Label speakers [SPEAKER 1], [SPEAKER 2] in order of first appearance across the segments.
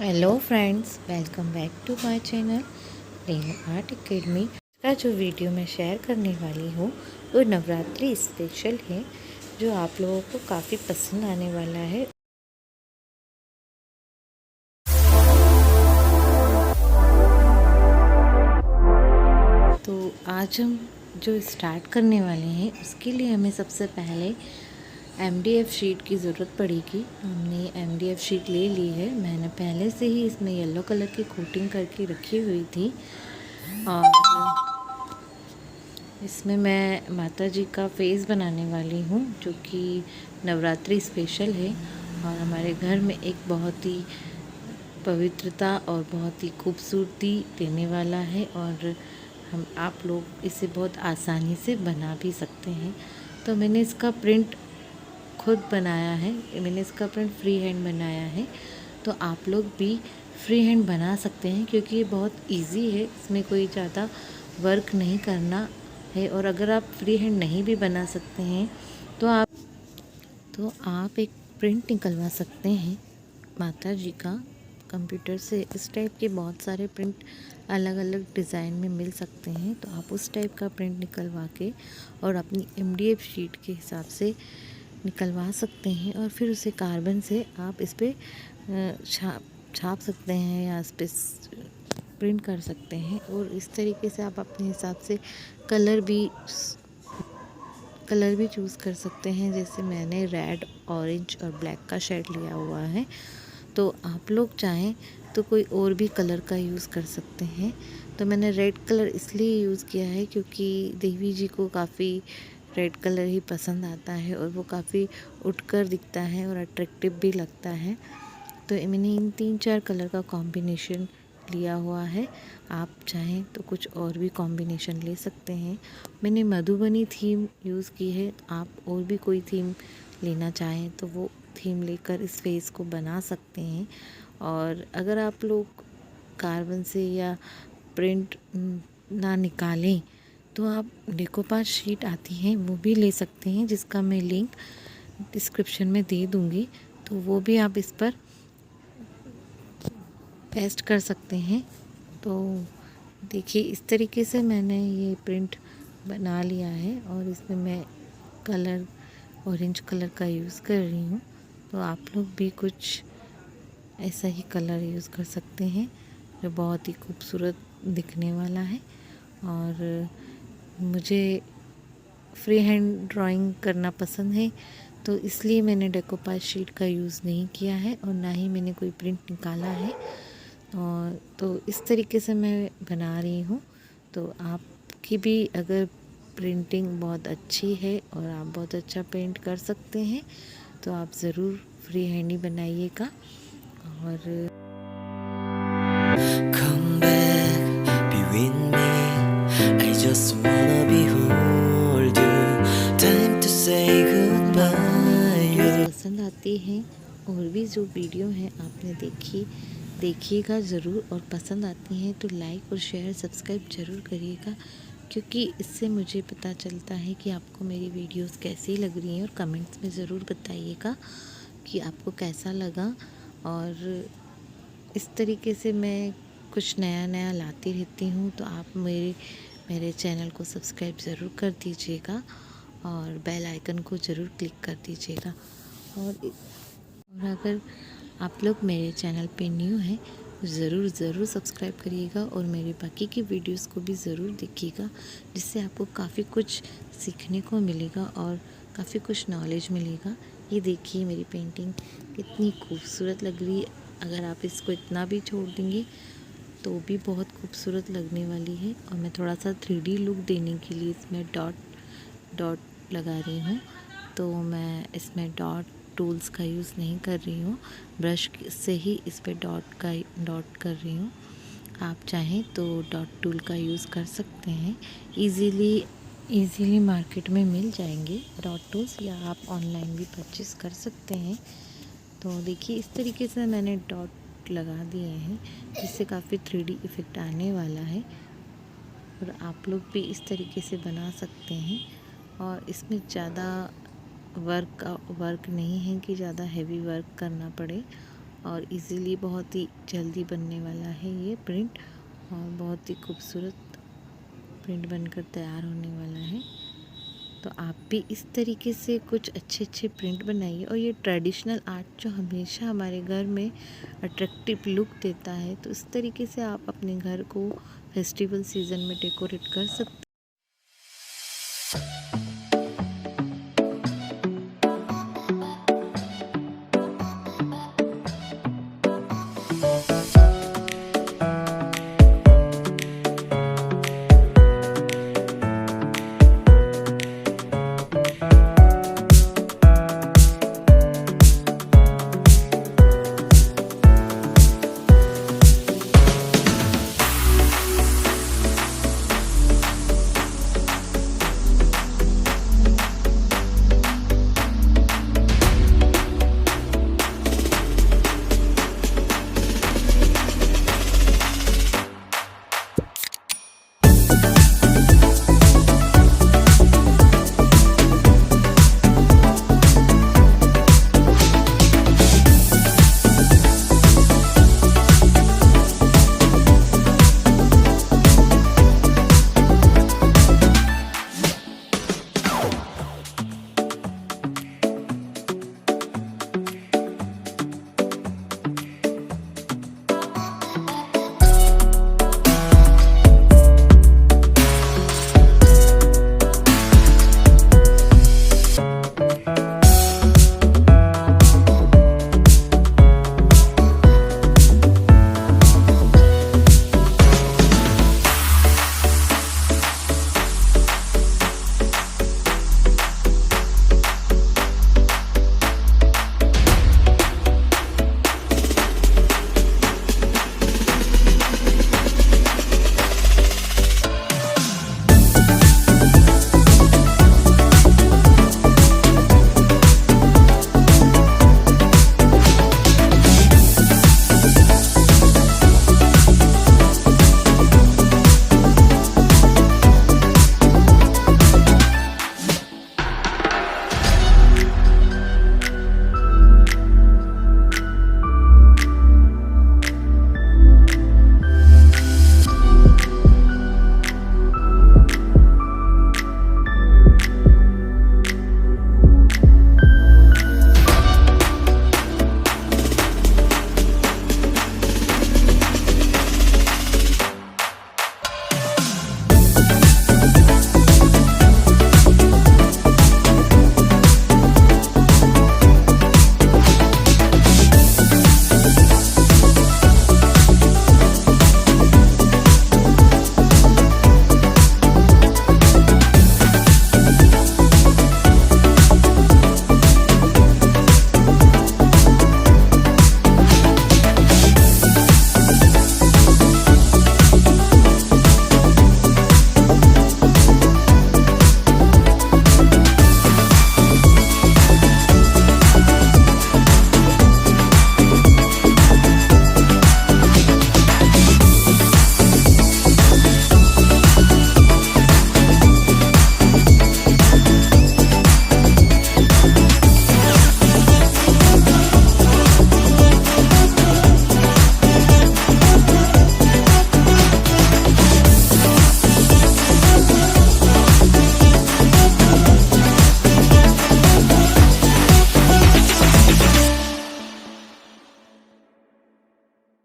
[SPEAKER 1] Hello friends, welcome back to my channel Renu art academy. का जो video मैं share करने वाली हूँ वो नवरात्रि स्पेशल है, जो आप लोगों को काफ़ी पसंद आने वाला है। तो आज हम जो स्टार्ट करने वाले हैं उसके लिए हमें सबसे पहले MDF शीट की ज़रूरत पड़ेगी। हमने MDF शीट ले ली है। मैंने पहले से ही इसमें येलो कलर की कोटिंग करके रखी हुई थी और इसमें मैं माता जी का फेस बनाने वाली हूँ, जो कि नवरात्रि स्पेशल है और हमारे घर में एक बहुत ही पवित्रता और बहुत ही खूबसूरती देने वाला है और हम आप लोग इसे बहुत आसानी से बना भी सकते हैं। तो मैंने इसका प्रिंट खुद बनाया है, मैंने इसका प्रिंट फ्री हैंड बनाया है। तो आप लोग भी फ्री हैंड बना सकते हैं क्योंकि ये बहुत इजी है, इसमें कोई ज़्यादा वर्क नहीं करना है। और अगर आप फ्री हैंड नहीं भी बना सकते हैं तो आप एक प्रिंट निकलवा सकते हैं माता जी का कंप्यूटर से। इस टाइप के बहुत सारे प्रिंट अलग अलग डिज़ाइन में मिल सकते हैं, तो आप उस टाइप का प्रिंट निकलवा के और अपनी MDF शीट के हिसाब से निकलवा सकते हैं और फिर उसे कार्बन से आप इस पर छाप सकते हैं या इस पर प्रिंट कर सकते हैं। और इस तरीके से आप अपने हिसाब से कलर भी चूज़ कर सकते हैं। जैसे मैंने रेड, ऑरेंज और ब्लैक का शेड लिया हुआ है, तो आप लोग चाहें तो कोई और भी कलर का यूज़ कर सकते हैं। तो मैंने रेड कलर इसलिए यूज़ किया है क्योंकि देवी जी को काफ़ी रेड कलर ही पसंद आता है और वो काफ़ी उठकर दिखता है और अट्रैक्टिव भी लगता है। तो मैंने इन 3-4 कलर का कॉम्बिनेशन लिया हुआ है। आप चाहें तो कुछ और भी कॉम्बिनेशन ले सकते हैं। मैंने मधुबनी थीम यूज़ की है। आप और भी कोई थीम लेना चाहें तो वो थीम लेकर इस फेस को बना सकते हैं। और अगर आप लोग कार्बन से या प्रिंट ना निकालें तो आप डेकोपास शीट आती हैं वो भी ले सकते हैं, जिसका मैं लिंक डिस्क्रिप्शन में दे दूँगी। तो वो भी आप इस पर पेस्ट कर सकते हैं। तो देखिए, इस तरीके से मैंने ये प्रिंट बना लिया है और इसमें मैं कलर ऑरेंज कलर का यूज़ कर रही हूँ। तो आप लोग भी कुछ ऐसा ही कलर यूज़ कर सकते हैं जो बहुत ही खूबसूरत दिखने वाला है। और मुझे फ्री हैंड ड्राइंग करना पसंद है, तो इसलिए मैंने डेकोपास शीट का यूज़ नहीं किया है और ना ही मैंने कोई प्रिंट निकाला है। और तो इस तरीके से मैं बना रही हूँ। तो आपकी भी अगर प्रिंटिंग बहुत अच्छी है और आप बहुत अच्छा पेंट कर सकते हैं तो आप ज़रूर फ्री हैंड ही बनाइएगा। और Come back, be with me. I just wanna behold you. Time to say goodbye. पसंद आती हैं और भी जो वीडियो हैं आपने देखिएगा ज़रूर, और पसंद आती हैं तो लाइक और शेयर सब्सक्राइब ज़रूर करिएगा, क्योंकि इससे मुझे पता चलता है कि आपको मेरी वीडियोस कैसी लग रही हैं। और कमेंट्स में ज़रूर बताइएगा कि आपको कैसा लगा। और इस तरीके से मैं कुछ नया नया लाती रहती हूँ, तो आप मेरे चैनल को सब्सक्राइब ज़रूर कर दीजिएगा और बेल आइकन को ज़रूर क्लिक कर दीजिएगा। और अगर आप लोग मेरे चैनल पे न्यू हैं तो ज़रूर सब्सक्राइब करिएगा और मेरे बाकी की वीडियोस को भी ज़रूर देखिएगा, जिससे आपको काफ़ी कुछ सीखने को मिलेगा और काफ़ी कुछ नॉलेज मिलेगा। ये देखिए, मेरी पेंटिंग कितनी खूबसूरत लग रही है। अगर आप इसको इतना भी छोड़ देंगे तो भी बहुत खूबसूरत लगने वाली है। और मैं थोड़ा सा 3D लुक देने के लिए इसमें डॉट लगा रही हूँ। तो मैं इसमें डॉट टूल्स का यूज़ नहीं कर रही हूँ, ब्रश से ही इस पर डॉट कर रही हूँ। आप चाहें तो डॉट टूल का यूज़ कर सकते हैं। इजीली मार्केट में मिल जाएंगे डॉट टूल्स, या आप ऑनलाइन भी परचेज़ कर सकते हैं। तो देखिए, इस तरीके से मैंने डॉट लगा दिए हैं, जिससे काफ़ी 3D इफ़ेक्ट आने वाला है। और आप लोग भी इस तरीके से बना सकते हैं। और इसमें ज़्यादा वर्क नहीं है कि ज़्यादा हैवी वर्क करना पड़े।
[SPEAKER 2] और इजीली बहुत ही जल्दी बनने वाला है ये प्रिंट, और बहुत ही खूबसूरत प्रिंट बनकर तैयार होने वाला है। तो आप भी इस तरीके से कुछ अच्छे अच्छे प्रिंट बनाइए। और ये ट्रेडिशनल आर्ट जो हमेशा हमारे घर में अट्रैक्टिव लुक देता है, तो इस तरीके से आप अपने घर को फेस्टिवल सीज़न में डेकोरेट कर सकते हैं।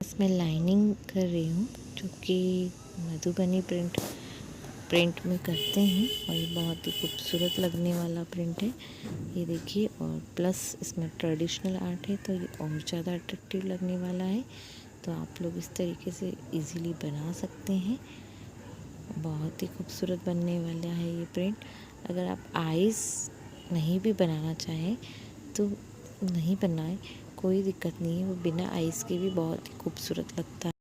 [SPEAKER 2] इसमें लाइनिंग कर रही हूँ, जो कि मधुबनी प्रिंट में करते हैं, और ये बहुत ही खूबसूरत लगने वाला प्रिंट है ये देखिए। और प्लस इसमें ट्रेडिशनल आर्ट है, तो ये और ज़्यादा अट्रैक्टिव लगने वाला है। तो आप लोग इस तरीके से इजीली बना सकते हैं, बहुत ही खूबसूरत बनने वाला है ये प्रिंट। अगर आप आइज़ नहीं भी बनाना चाहें तो नहीं बनाए, कोई दिक्कत नहीं है, वो बिना आइज़ के भी बहुत ही खूबसूरत लगता है।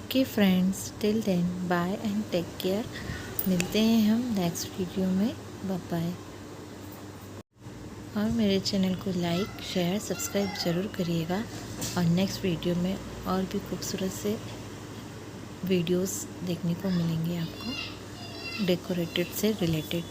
[SPEAKER 2] Okay friends, till then bye and take care. मिलते हैं हम नेक्स्ट वीडियो में। Bye bye. और मेरे चैनल को लाइक शेयर सब्सक्राइब ज़रूर करिएगा। और नेक्स्ट वीडियो में और भी खूबसूरत से वीडियोस देखने को मिलेंगे आपको, डेकोरेटेड से रिलेटेड।